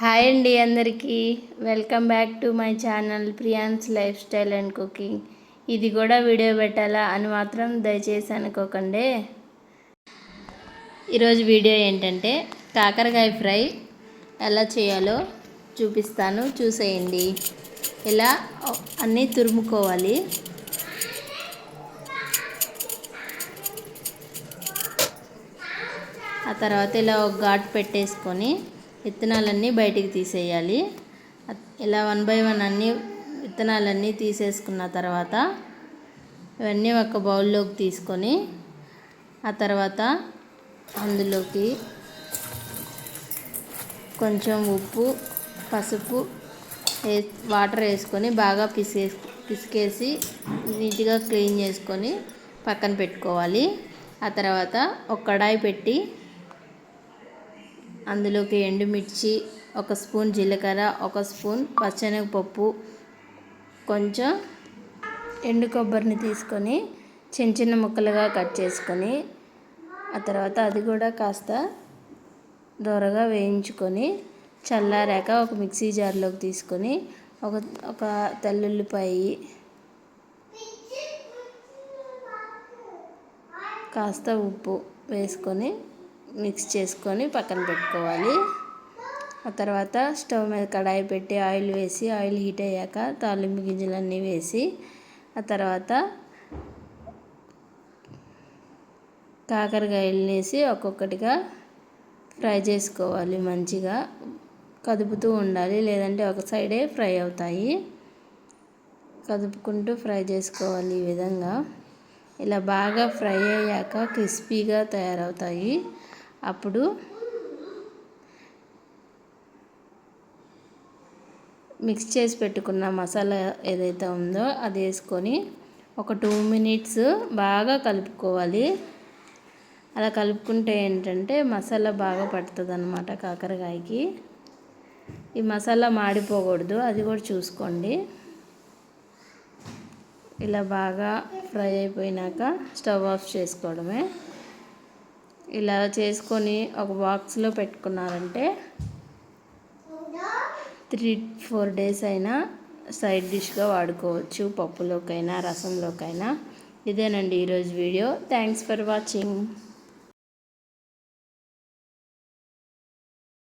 Hi అండి అందరికీ welcome back to my channel prions life style and cooking. ఇది కూడా వీడియో పెట్టాలా అని మాత్రం దయచేసి అనుకోకండి. ఈరోజు వీడియో ఏంటంటే కాకరకాయ ఫ్రై ఎలా చేయాలో చూపిస్తాను, చూసేయండి. ఇలా అన్నీ తురుముకోవాలి. ఆ తర్వాత ఇలా ఒక ఘాటు పెట్టేసుకొని విత్తనాలన్నీ బయటికి తీసేయాలి. ఇలా 1 by 1 అన్నీ విత్తనాలన్నీ తీసేసుకున్న తర్వాత ఇవన్నీ ఒక బౌల్లోకి తీసుకొని ఆ తర్వాత అందులోకి కొంచెం ఉప్పు, పసుపు వాటర్ వేసుకొని బాగా పిసికేసి నీట్గా క్లీన్ చేసుకొని పక్కన పెట్టుకోవాలి. ఆ తర్వాత ఒక కడాయి పెట్టి అందులోకి ఎండుమిర్చి, 1 స్పూన్ జీలకర్ర, 1 స్పూన్ పచ్చెనగపప్పు, కొంచెం ఎండు కొబ్బరిని తీసుకొని చిన్న చిన్న ముక్కలుగా కట్ చేసుకొని ఆ తర్వాత అది కూడా కాస్త దోరగా వేయించుకొని చల్లారాక ఒక మిక్సీ జార్లోకి తీసుకొని ఒక తెల్లుల్లిపాయి, కాస్త ఉప్పు వేసుకొని మిక్స్ చేసుకొని పక్కన పెట్టుకోవాలి. ఆ తర్వాత స్టవ్ మీద కడాయి పెట్టి ఆయిల్ వేసి ఆయిల్ హీట్ అయ్యాక తాలింపు గింజలన్నీ వేసి ఆ తర్వాత కాకరకాయలు వేసి ఒక్కొక్కటిగా ఫ్రై చేసుకోవాలి. మంచిగా కదుపుతూ ఉండాలి, లేదంటే ఒక సైడే ఫ్రై అవుతాయి. కదుపుకుంటూ ఫ్రై చేసుకోవాలి. ఈ విధంగా ఇలా బాగా ఫ్రై అయ్యాక క్రిస్పీగా తయారవుతాయి. అప్పుడు మిక్స్ చేసి పెట్టుకున్న మసాలా ఏదైతే ఉందో అది వేసుకొని ఒక 2 minutes బాగా కలుపుకోవాలి. అలా కలుపుకుంటే ఏంటంటే మసాలా బాగా పడుతుంది అన్నమాట కాకరకాయకి. ఈ మసాలా మాడిపోకూడదు, అది కూడా చూసుకోండి. ఇలా బాగా ఫ్రై అయిపోయినాక స్టవ్ ఆఫ్ చేసుకోవడమే. ఇలా చేసుకొని ఒక బాక్స్లో పెట్టుకున్నారంటే 3-4 days అయినా సైడ్ డిష్గా వాడుకోవచ్చు, పప్పులోకైనా రసంలోకైనా. ఇదేనండి ఈరోజు వీడియో. Thanks for watching.